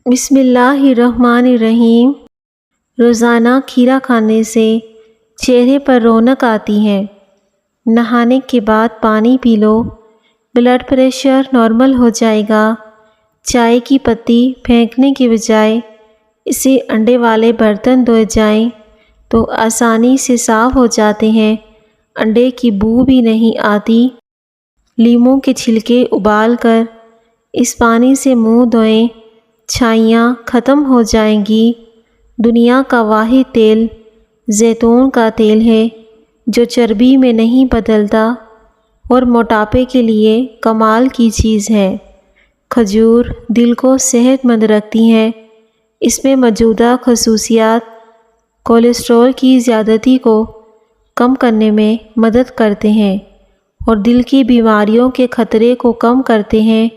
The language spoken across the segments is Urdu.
بسم اللہ الرحمن الرحیم۔ روزانہ کھیرا کھانے سے چہرے پر رونق آتی ہے۔ نہانے کے بعد پانی پی لو، بلڈ پریشر نارمل ہو جائے گا۔ چائے کی پتی پھینکنے کی بجائے اسے انڈے والے برتن دھوئے جائیں تو آسانی سے صاف ہو جاتے ہیں، انڈے کی بو بھی نہیں آتی۔ لیموں کے چھلکے ابال کر اس پانی سے منہ دھوئیں، چھائیاں ختم ہو جائیں گی۔ دنیا کا واحد تیل زیتون کا تیل ہے جو چربی میں نہیں بدلتا اور موٹاپے کے لیے کمال کی چیز ہے۔ کھجور دل کو صحت مند رکھتی ہے۔ اس میں موجودہ خصوصیات کولیسٹرول کی زیادتی کو کم کرنے میں مدد کرتے ہیں اور دل کی بیماریوں کے خطرے کو کم کرتے ہیں۔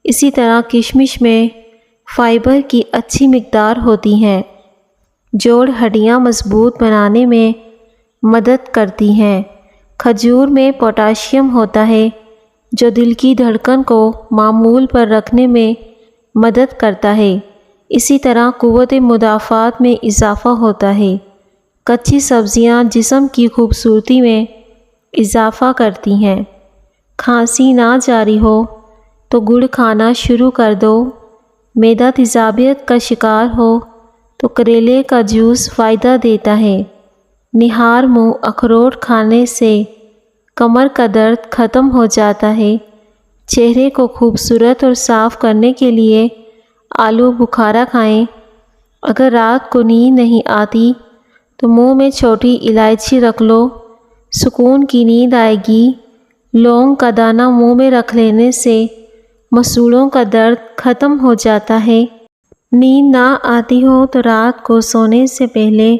اسی طرح کشمش میں فائبر کی اچھی مقدار ہوتی ہے، جوڑ ہڈیاں مضبوط بنانے میں مدد کرتی ہیں۔ کھجور میں پوٹاشیم ہوتا ہے جو دل کی دھڑکن کو معمول پر رکھنے میں مدد کرتا ہے۔ اسی طرح قوت مدافعت میں اضافہ ہوتا ہے۔ کچی سبزیاں جسم کی خوبصورتی میں اضافہ کرتی ہیں۔ کھانسی نہ جاری ہو تو گڑ کھانا شروع کر دو۔ معدہ تیزابیت کا شکار ہو تو کریلے کا جوس فائدہ دیتا ہے۔ نہار منہ اخروٹ کھانے سے کمر کا درد ختم ہو جاتا ہے۔ چہرے کو خوبصورت اور صاف کرنے کے لیے آلو بخارا کھائیں۔ اگر رات کو نیند نہیں آتی تو منہ میں چھوٹی الائچی رکھ لو، سکون کی نیند آئے گی۔ لونگ کا دانہ منہ میں رکھ لینے سے مسوڑوں کا درد ختم ہو جاتا ہے۔ نیند نہ آتی ہو تو رات کو سونے سے پہلے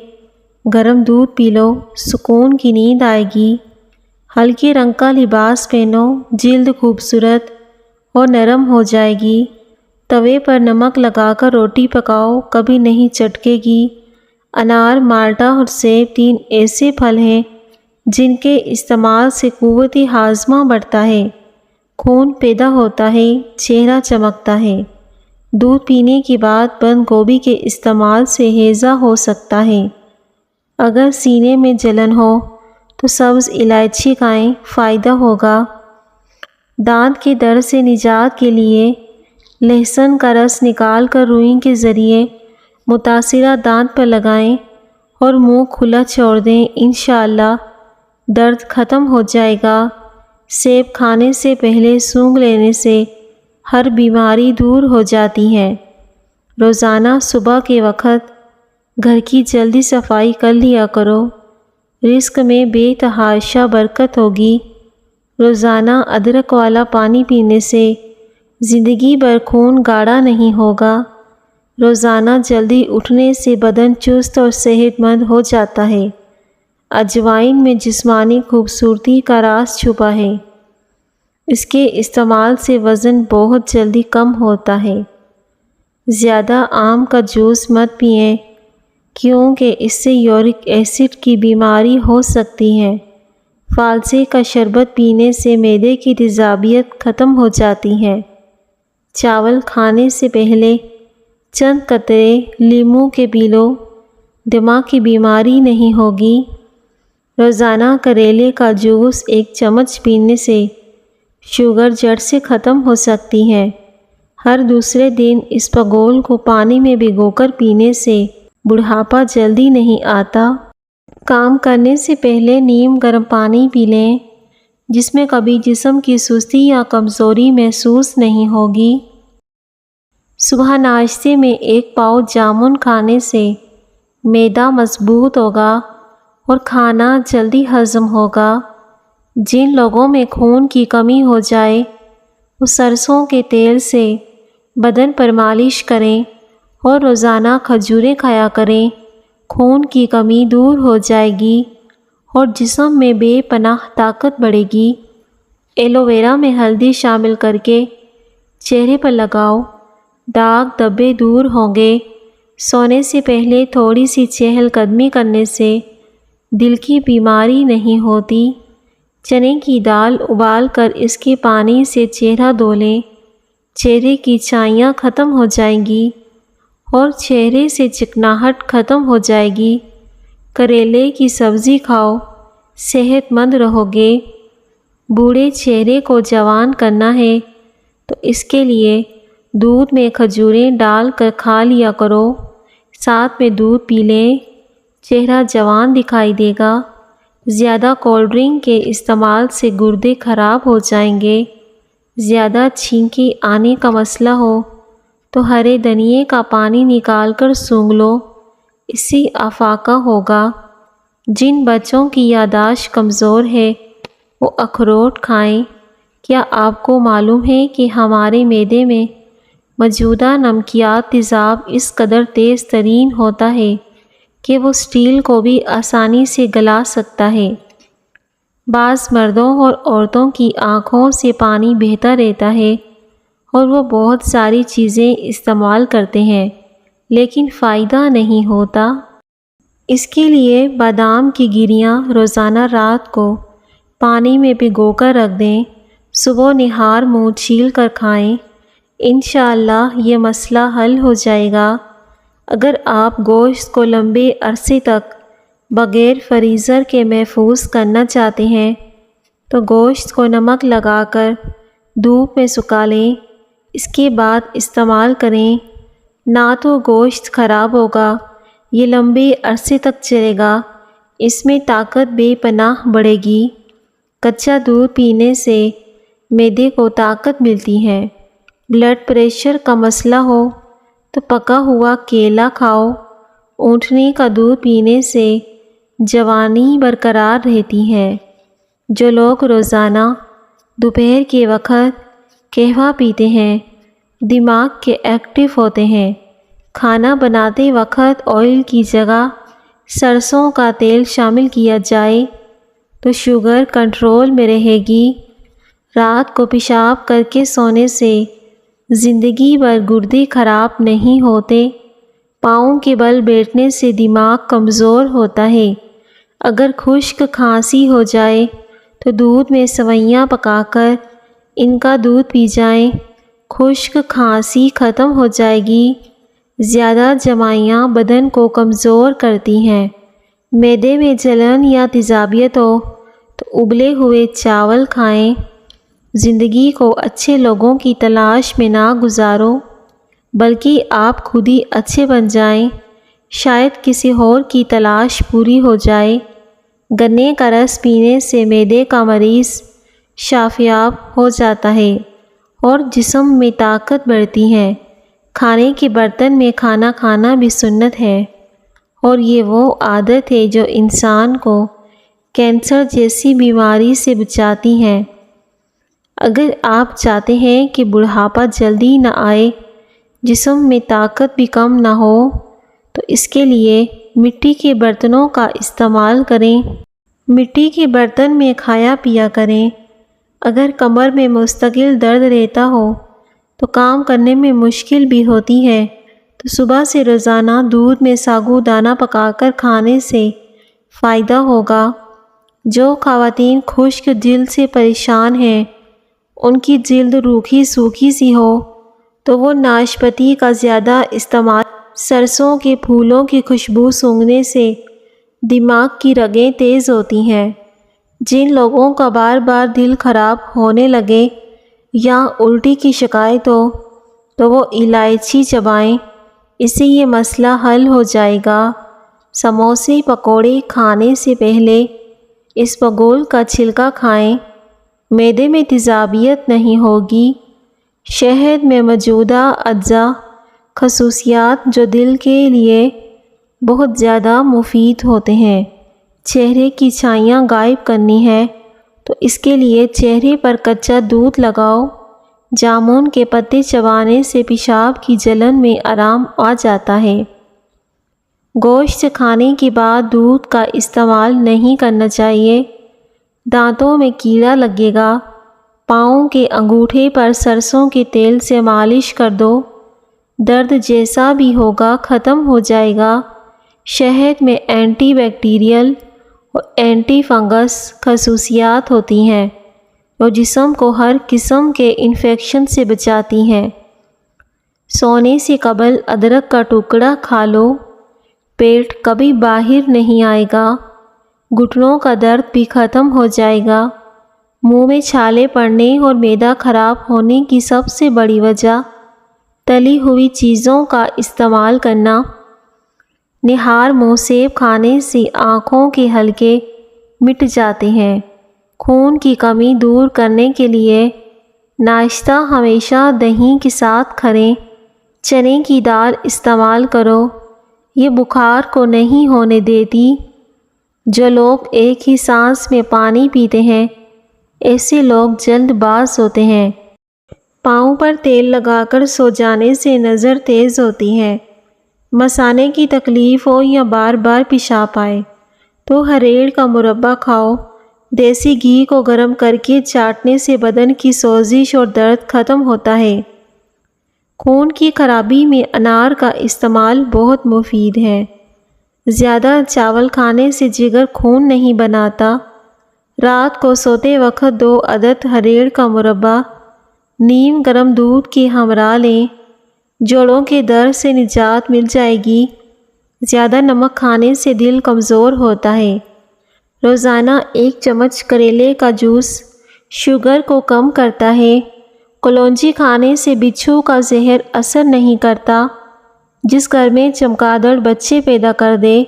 گرم دودھ پی لو، سکون کی نیند آئے گی۔ ہلکے رنگ کا لباس پہنو، جلد خوبصورت اور نرم ہو جائے گی۔ توے پر نمک لگا کر روٹی پکاؤ، کبھی نہیں چٹکے گی۔ انار، مالٹا اور سیب 3 ایسے پھل ہیں جن کے استعمال سے قوت ہاضمہ بڑھتا ہے، خون پیدا ہوتا ہے، چہرہ چمکتا ہے۔ دودھ پینے کے بعد بند گوبھی کے استعمال سے ہیضہ ہو سکتا ہے۔ اگر سینے میں جلن ہو تو سبز الائچی کھائیں، فائدہ ہوگا۔ دانت کے درد سے نجات کے لیے لہسن کا رس نکال کر روئی کے ذریعے متاثرہ دانت پر لگائیں اور منہ کھلا چھوڑ دیں، انشاءاللہ درد ختم ہو جائے گا۔ سیب کھانے سے پہلے سونگھ لینے سے ہر بیماری دور ہو جاتی ہے۔ روزانہ صبح کے وقت گھر کی جلدی صفائی کر لیا کرو، رزق میں بے تحاشا برکت ہوگی۔ روزانہ ادرک والا پانی پینے سے زندگی بھر خون گاڑھا نہیں ہوگا۔ روزانہ جلدی اٹھنے سے بدن چست اور صحت مند ہو جاتا ہے۔ اجوائن میں جسمانی خوبصورتی کا راز چھپا ہے۔ اس کے استعمال سے وزن بہت جلدی کم ہوتا ہے۔ زیادہ آم کا جوس مت پئیں کیونکہ اس سے یورک ایسڈ کی بیماری ہو سکتی ہے۔ فالسے کا شربت پینے سے معدے کی تیزابیت ختم ہو جاتی ہے۔ چاول کھانے سے پہلے چند قطرے لیموں کے پی لو، دماغ کی بیماری نہیں ہوگی۔ روزانہ کریلے کا جوس 1 چمچ پینے سے شوگر جڑ سے ختم ہو سکتی ہے۔ ہر دوسرے دن اسپغول کو پانی میں بھگو کر پینے سے بڑھاپا جلدی نہیں آتا۔ کام کرنے سے پہلے نیم گرم پانی پی لیں، جس میں کبھی جسم کی سستی یا کمزوری محسوس نہیں ہوگی۔ صبح ناشتے میں 1 پاؤ جامن کھانے سے معدہ مضبوط ہوگا اور کھانا جلدی ہضم ہوگا۔ جن لوگوں میں خون کی کمی ہو جائے وہ سرسوں کے تیل سے بدن پر مالش کریں اور روزانہ کھجوریں کھایا کریں۔ خون کی کمی دور ہو جائے گی اور جسم میں بے پناہ طاقت بڑھے گی۔ ایلو ویرا میں ہلدی شامل کر کے چہرے پر لگاؤ، داغ دھبے دور ہوں گے۔ سونے سے پہلے تھوڑی سی چہل قدمی کرنے سے دل کی بیماری نہیں ہوتی۔ چنے کی دال ابال کر اس کے پانی سے چہرہ دھو لیں، چہرے کی چھائیاں ختم ہو جائیں گی۔ اور چہرے سے چکناہٹ ختم ہو جائے گی۔ کریلے کی سبزی کھاؤ، صحت مند رہو گے۔ بوڑھے چہرے کو جوان کرنا ہے تو اس کے لیے دودھ میں کھجوریں ڈال کر کھا لیا کرو، ساتھ میں دودھ پی لیں، چہرہ جوان دکھائی دے گا۔ زیادہ کولڈ ڈرنک کے استعمال سے گردے خراب ہو جائیں گے۔ زیادہ چھینکی آنے کا مسئلہ ہو تو ہرے دھنیے کا پانی نکال کر سونگھ لو، اس سے افاقہ ہوگا۔ جن بچوں کی یادداشت کمزور ہے وہ اخروٹ کھائیں۔ کیا آپ کو معلوم ہے کہ ہمارے معدے میں موجودہ نمکیات تیزاب اس قدر تیز ترین ہوتا ہے کہ وہ اسٹیل کو بھی آسانی سے گلا سکتا ہے۔ بعض مردوں اور عورتوں کی آنکھوں سے پانی بہتا رہتا ہے اور وہ بہت ساری چیزیں استعمال کرتے ہیں لیکن فائدہ نہیں ہوتا۔ اس کے لیے بادام کی گریاں روزانہ رات کو پانی میں بھگو کر رکھ دیں، صبح نہار منہ چھیل کر کھائیں، انشاءاللہ یہ مسئلہ حل ہو جائے گا۔ اگر آپ گوشت کو لمبے عرصے تک بغیر فریزر کے محفوظ کرنا چاہتے ہیں تو گوشت کو نمک لگا کر دھوپ میں سکھا لیں، اس کے بعد استعمال کریں۔ نہ تو گوشت خراب ہوگا، یہ لمبے عرصے تک چلے گا، اس میں طاقت بے پناہ بڑھے گی۔ کچا دودھ پینے سے معدے کو طاقت ملتی ہے۔ بلڈ پریشر کا مسئلہ ہو تو پکا ہوا کیلا کھاؤ۔ اونٹنے کا دودھ پینے سے جوانی برقرار رہتی ہے۔ جو لوگ روزانہ دوپہر کے وقت قہوہ پیتے ہیں دماغ کے ایکٹیو ہوتے ہیں۔ کھانا بناتے وقت آئل کی جگہ سرسوں کا تیل شامل کیا جائے تو شوگر کنٹرول میں رہے گی۔ رات کو پیشاب کر کے سونے سے زندگی بھر گردے خراب نہیں ہوتے۔ پاؤں کے بل بیٹھنے سے دماغ کمزور ہوتا ہے۔ اگر خشک کھانسی ہو جائے تو دودھ میں سوئیاں پکا کر ان کا دودھ پی جائیں، خشک کھانسی ختم ہو جائے گی۔ زیادہ جمائیاں بدن کو کمزور کرتی ہیں۔ معدے میں جلن یا تیزابیت ہو تو ابلے ہوئے چاول کھائیں۔ زندگی کو اچھے لوگوں کی تلاش میں نہ گزارو بلکہ آپ خود ہی اچھے بن جائیں، شاید کسی اور کی تلاش پوری ہو جائے۔ گنے کا رس پینے سے معدے کا مرض شافیاب ہو جاتا ہے اور جسم میں طاقت بڑھتی ہے۔ کھانے کے برتن میں کھانا کھانا بھی سنت ہے اور یہ وہ عادت ہے جو انسان کو کینسر جیسی بیماری سے بچاتی ہے۔ اگر آپ چاہتے ہیں کہ بڑھاپا جلدی نہ آئے، جسم میں طاقت بھی کم نہ ہو، تو اس کے لیے مٹی کے برتنوں کا استعمال کریں۔ مٹی کے برتن میں کھایا پیا کریں۔ اگر کمر میں مستقل درد رہتا ہو تو کام کرنے میں مشکل بھی ہوتی ہے تو صبح سے روزانہ دودھ میں ساگو دانہ پکا کر کھانے سے فائدہ ہوگا۔ جو خواتین خشک جلد سے پریشان ہیں، ان کی جلد روکھی سوکھی سی ہو تو وہ ناشپاتی کا زیادہ استعمال، سرسوں کے پھولوں کی خوشبو سونگھنے سے دماغ کی رگیں تیز ہوتی ہیں۔ جن لوگوں کا بار بار دل خراب ہونے لگے یا الٹی کی شکایت ہو تو وہ الائچی چبائیں، اس سے یہ مسئلہ حل ہو جائے گا۔ سموسے پکوڑے کھانے سے پہلے اسبگول کا چھلکا کھائیں، معدے میں تیزابیت نہیں ہوگی۔ شہد میں موجودہ اجزاء خصوصیات جو دل کے لیے بہت زیادہ مفید ہوتے ہیں۔ چہرے کی چھائیاں غائب کرنی ہے تو اس کے لیے چہرے پر کچا دودھ لگاؤ۔ جامن کے پتے چبانے سے پیشاب کی جلن میں آرام آ جاتا ہے۔ گوشت کھانے کے بعد دودھ کا استعمال نہیں کرنا چاہیے، دانتوں میں کیڑا لگے گا۔ پاؤں کے انگوٹھے پر سرسوں کے تیل سے مالش کر دو، درد جیسا بھی ہوگا ختم ہو جائے گا۔ شہد میں اینٹی بیکٹیریل اور اینٹی فنگس خصوصیات ہوتی ہیں جو جسم کو ہر قسم کے انفیکشن سے بچاتی ہیں۔ سونے سے قبل ادرک کا ٹکڑا کھا لو، پیٹ کبھی باہر نہیں آئے گا، گھٹنوں کا درد بھی ختم ہو جائے گا۔ منہ میں چھالے پڑنے اور معدہ خراب ہونے کی سب سے بڑی وجہ تلی ہوئی چیزوں کا استعمال کرنا۔ نہار موسیب کھانے سے آنکھوں کے حلقے مٹ جاتے ہیں۔ خون کی کمی دور کرنے کے لیے ناشتہ ہمیشہ دہی کے ساتھ کھرے چنے کی دال استعمال کرو، یہ بخار کو نہیں ہونے دیتی۔ جو لوگ ایک ہی سانس میں پانی پیتے ہیں، ایسے لوگ جلد باز ہوتے ہیں۔ پاؤں پر تیل لگا کر سو جانے سے نظر تیز ہوتی ہے۔ مثانے کی تکلیف ہو یا بار بار پیشاب آئے تو ہریڑ کا مربع کھاؤ۔ دیسی گھی کو گرم کر کے چاٹنے سے بدن کی سوزش اور درد ختم ہوتا ہے۔ خون کی خرابی میں انار کا استعمال بہت مفید ہے۔ زیادہ چاول کھانے سے جگر خون نہیں بناتا۔ رات کو سوتے وقت 2 عدد ہریڑ کا مربع نیم گرم دودھ کے ہمراہ لیں، جوڑوں کے درد سے نجات مل جائے گی۔ زیادہ نمک کھانے سے دل کمزور ہوتا ہے۔ روزانہ 1 چمچ کریلے کا جوس شوگر کو کم کرتا ہے۔ کلونجی کھانے سے بچھو کا زہر اثر نہیں کرتا۔ جس گھر میں چمگادڑ بچے پیدا کر دے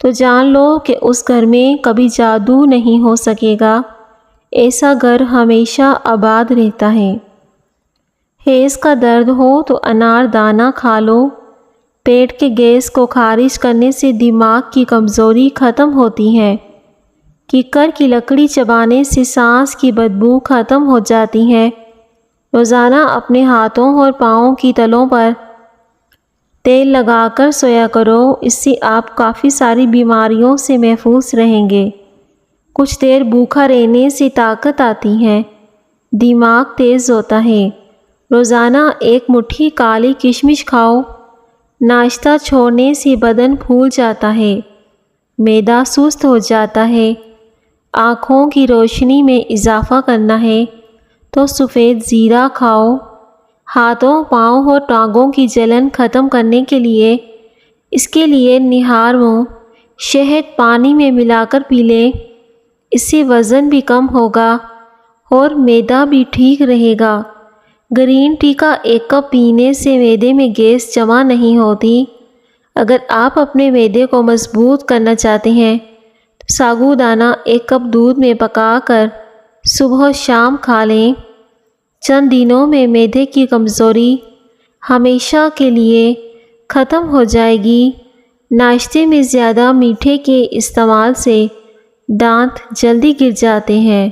تو جان لو کہ اس گھر میں کبھی جادو نہیں ہو سکے گا۔ ایسا گھر ہمیشہ آباد رہتا ہے۔ ہیض کا درد ہو تو انار دانہ کھا لو۔ پیٹ کے گیس کو خارج کرنے سے دماغ کی کمزوری ختم ہوتی ہے۔ کیکر کی لکڑی چبانے سے سانس کی بدبو ختم ہو جاتی ہے۔ روزانہ اپنے ہاتھوں اور پاؤں کی تلوں پر تیل لگا کر سویا کرو، اس سے آپ کافی ساری بیماریوں سے محفوظ رہیں گے۔ کچھ دیر بھوکا رہنے سے طاقت آتی ہے، دماغ تیز ہوتا ہے۔ روزانہ 1 مٹھی کالی کشمش کھاؤ۔ ناشتہ چھوڑنے سے بدن پھول جاتا ہے، معدہ سست ہو جاتا ہے۔ آنکھوں کی روشنی میں اضافہ کرنا ہے تو سفید زیرہ کھاؤ۔ ہاتھوں، پاؤں اور ٹانگوں کی جلن ختم کرنے کے لیے اس کے لیے نہار منہ شہد پانی میں ملا کر پی لیں، اس سے وزن بھی کم ہوگا اور معدہ بھی ٹھیک رہے گا۔ گرین ٹی کا 1 کپ پینے سے معدے میں گیس جمع نہیں ہوتی۔ اگر آپ اپنے معدے کو مضبوط کرنا چاہتے ہیں تو ساگو دانہ 1 کپ دودھ میں پکا کر صبح و شام کھا لیں۔ چند دنوں میں معدے کی کمزوری ہمیشہ کے لیے ختم ہو جائے گی۔ ناشتے میں زیادہ میٹھے کے استعمال سے دانت جلدی گر جاتے ہیں۔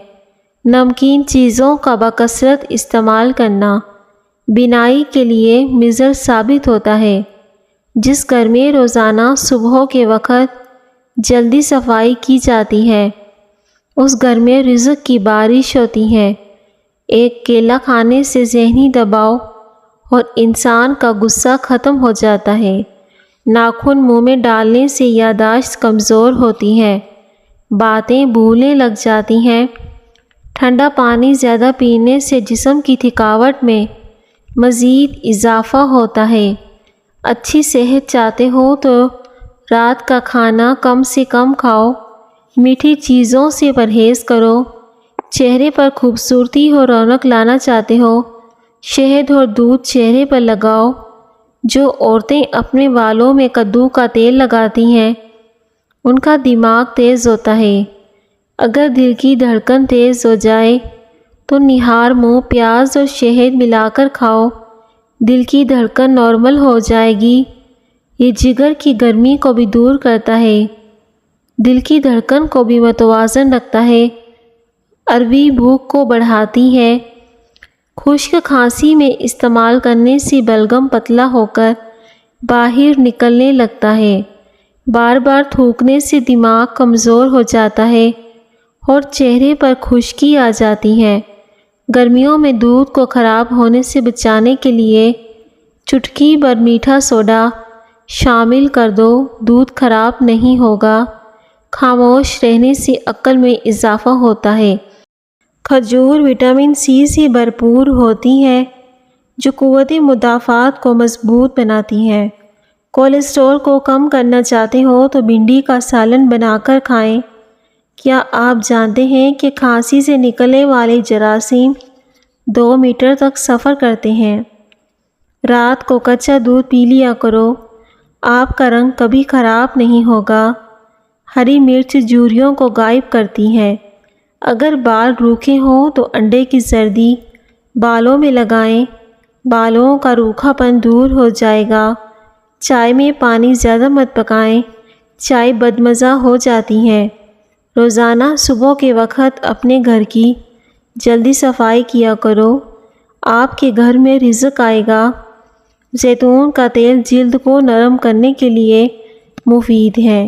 نمکین چیزوں کا بکثرت استعمال کرنا بینائی کے لیے مضر ثابت ہوتا ہے۔ جس گھر میں روزانہ صبح کے وقت جلدی صفائی کی جاتی ہے، اس گھر میں رزق کی بارش ہوتی ہے۔ ایک کیلا کھانے سے ذہنی دباؤ اور انسان کا غصہ ختم ہو جاتا ہے۔ ناخن منہ میں ڈالنے سے یادداشت کمزور ہوتی ہے، باتیں بھولنے لگ جاتی ہیں۔ ٹھنڈا پانی زیادہ پینے سے جسم کی تھکاوٹ میں مزید اضافہ ہوتا ہے۔ اچھی صحت چاہتے ہو تو رات کا کھانا کم سے کم کھاؤ، میٹھی چیزوں سے پرہیز کرو۔ چہرے پر خوبصورتی اور رونق لانا چاہتے ہو، شہد اور دودھ چہرے پر لگاؤ۔ جو عورتیں اپنے بالوں میں کدو کا تیل لگاتی ہیں ان کا دماغ تیز ہوتا ہے۔ اگر دل کی دھڑکن تیز ہو جائے تو نہار منہ پیاز اور شہد ملا کر کھاؤ، دل کی دھڑکن نارمل ہو جائے گی۔ یہ جگر کی گرمی کو بھی دور کرتا ہے، دل کی دھڑکن کو بھی متوازن رکھتا ہے۔ عربی بھوک کو بڑھاتی ہے۔ خشک کھانسی میں استعمال کرنے سے بلغم پتلا ہو کر باہر نکلنے لگتا ہے۔ بار بار تھوکنے سے دماغ کمزور ہو جاتا ہے اور چہرے پر خشکی آ جاتی ہے۔ گرمیوں میں دودھ کو خراب ہونے سے بچانے کے لیے چٹکی بھر میٹھا سوڈا شامل کر دو، دودھ خراب نہیں ہوگا۔ خاموش رہنے سے عقل میں اضافہ ہوتا ہے۔ کھجور وٹامن سی سے بھرپور ہوتی ہے، جو قوت مدافعت کو مضبوط بناتی ہے۔ کولیسٹرول کو کم کرنا چاہتے ہو تو بھنڈی کا سالن بنا کر کھائیں۔ کیا آپ جانتے ہیں کہ کھانسی سے نکلنے والے جراثیم 2 میٹر تک سفر کرتے ہیں؟ رات کو کچا دودھ پی لیا کرو، آپ کا رنگ کبھی خراب نہیں ہوگا۔ ہری مرچ جھریوں کو غائب کرتی ہے۔ اگر بال روکھے ہوں تو انڈے کی زردی بالوں میں لگائیں، بالوں کا روکھا پن دور ہو جائے گا۔ چائے میں پانی زیادہ مت پکائیں، چائے بدمزہ ہو جاتی ہے۔ روزانہ صبح کے وقت اپنے گھر کی جلدی صفائی کیا کرو، آپ کے گھر میں رزق آئے گا۔ زیتون کا تیل جلد کو نرم کرنے کے لیے مفید ہے۔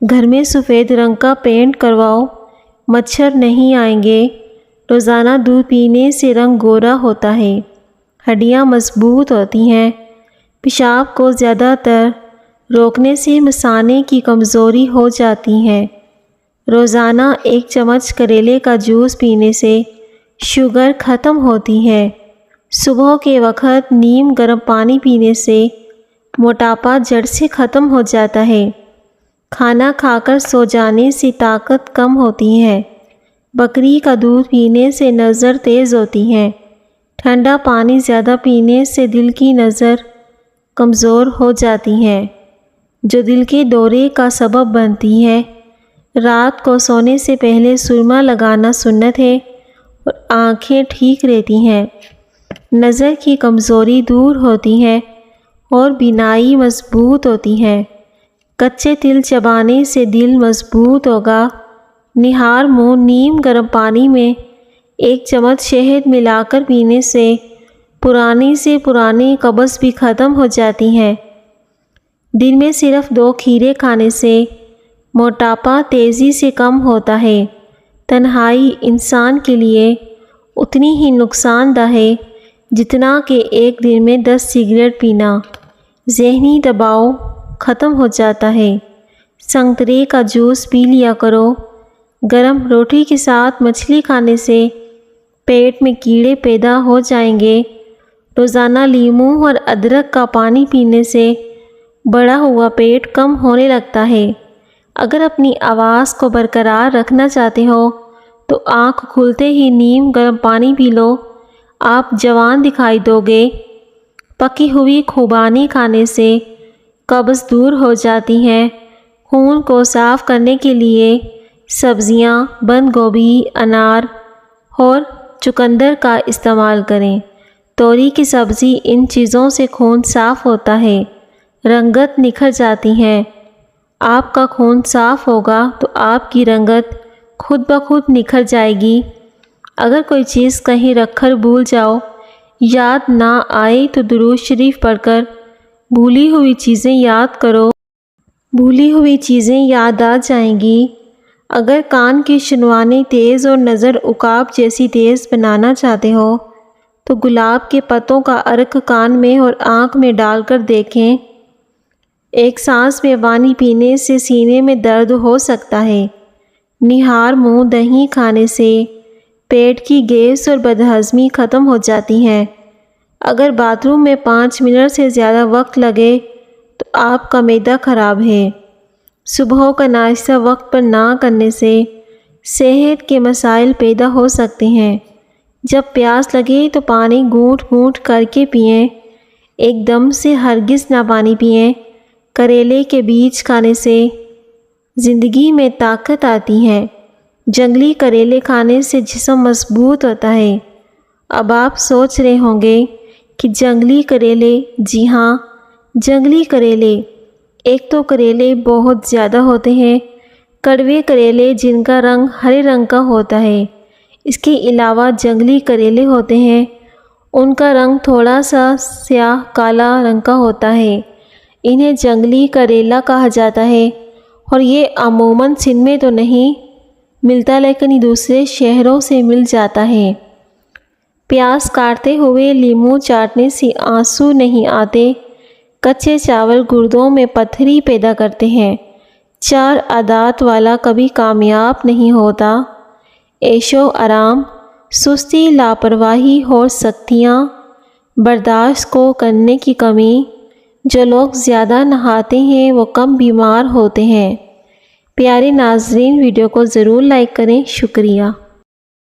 گھر میں سفید رنگ کا پینٹ کرواؤ، مچھر نہیں آئیں گے۔ روزانہ دودھ پینے سے رنگ گورا ہوتا ہے، ہڈیاں مضبوط ہوتی ہیں۔ پیشاب کو زیادہ تر روکنے سے مثانے کی کمزوری ہو جاتی ہے۔ روزانہ 1 چمچ کریلے کا جوس پینے سے شوگر ختم ہوتی ہے۔ صبح کے وقت نیم گرم پانی پینے سے موٹاپا جڑ سے ختم ہو جاتا ہے۔ کھانا کھا کر سو جانے سے طاقت کم ہوتی ہے۔ بکری کا دودھ پینے سے نظر تیز ہوتی ہے۔ ٹھنڈا پانی زیادہ پینے سے دل کی نظر کمزور ہو جاتی ہے، جو دل کے دورے کا سبب بنتی ہے۔ رات کو سونے سے پہلے سرما لگانا سنت ہے اور آنکھیں ٹھیک رہتی ہیں، نظر کی کمزوری دور ہوتی ہے اور بینائی مضبوط ہوتی ہے۔ کچے تل چبانے سے دل مضبوط ہوگا۔ نہار منہ نیم گرم پانی میں 1 چمچ شہد ملا کر پینے سے پرانی سے پرانی قبض بھی ختم ہو جاتی ہے۔ دن میں صرف 2 کھیرے کھانے سے موٹاپا تیزی سے کم ہوتا ہے۔ تنہائی انسان کے لیے اتنی ہی نقصان دہ ہے جتنا کہ ایک دن میں 10 سگریٹ پینا۔ ذہنی دباؤ ختم ہو جاتا ہے۔ سنترے کا جوس پی لیا کرو۔ گرم روٹی کے ساتھ مچھلی کھانے سے پیٹ میں کیڑے پیدا ہو جائیں گے۔ روزانہ لیموں اور ادرک کا پانی پینے سے بڑا ہوا پیٹ کم ہونے لگتا ہے۔ اگر اپنی آواز کو برقرار رکھنا چاہتے ہو تو آنکھ کھلتے ہی نیم گرم پانی پی لو، آپ جوان دکھائی دو گے۔ پکی ہوئی خوبانی کھانے سے قبض دور ہو جاتی ہے۔ خون کو صاف کرنے کے لیے سبزیاں، بند گوبھی، انار اور چقندر کا استعمال کریں۔ توری کی سبزی، ان چیزوں سے خون صاف ہوتا ہے، رنگت نکھر جاتی ہے۔ آپ کا خون صاف ہوگا تو آپ کی رنگت خود بخود نکھر جائے گی۔ اگر کوئی چیز کہیں رکھ کر بھول جاؤ، یاد نہ آئے تو درود شریف پڑھ کر بھولی ہوئی چیزیں یاد کرو، بھولی ہوئی چیزیں یاد آ جائیں گی۔ اگر کان کی شنوانی تیز اور نظر عقاب جیسی تیز بنانا چاہتے ہو تو گلاب کے پتوں کا عرق کان میں اور آنکھ میں ڈال کر دیکھیں۔ ایک سانس میں پانی پینے سے سینے میں درد ہو سکتا ہے۔ نہار منہ دہی کھانے سے پیٹ کی گیس اور بدہضمی ختم ہو جاتی ہے۔ اگر باتھ روم میں 5 منٹ سے زیادہ وقت لگے تو آپ کا معدہ خراب ہے۔ صبح کا ناشتہ وقت پر نہ کرنے سے صحت کے مسائل پیدا ہو سکتے ہیں۔ جب پیاس لگے تو پانی گھونٹ گھونٹ کر کے پئیں، ایک دم سے ہرگز نہ پانی پئیں۔ کریلے کے بیج کھانے سے زندگی میں طاقت آتی ہے۔ جنگلی کریلے کھانے سے جسم مضبوط ہوتا ہے۔ اب آپ سوچ رہے ہوں گے کہ جنگلی کریلے، جی ہاں، جنگلی کریلے۔ ایک تو کریلے بہت زیادہ ہوتے ہیں، کڑوے کریلے جن کا رنگ ہرے رنگ کا ہوتا ہے۔ اس کے علاوہ جنگلی کریلے ہوتے ہیں، ان کا رنگ تھوڑا سا سیاہ کالا رنگ کا ہوتا ہے۔ انہیں جنگلی کریلا کہا جاتا ہے اور یہ عموماً سندھ میں تو نہیں ملتا لیکن دوسرے شہروں سے مل جاتا ہے۔ پیاز کاٹتے ہوئے لیموں چاٹنے سے آنسو نہیں آتے۔ کچے چاول گردوں میں پتھری پیدا کرتے ہیں۔ 4 عادات والا کبھی کامیاب نہیں ہوتا۔ عیش و آرام، سستی، لاپرواہی اور سختیاں برداشت کو کرنے کی کمی۔ جو لوگ زیادہ نہاتے ہیں وہ کم بیمار ہوتے ہیں۔ پیارے ناظرین، ویڈیو کو ضرور لائک کریں۔ شکریہ۔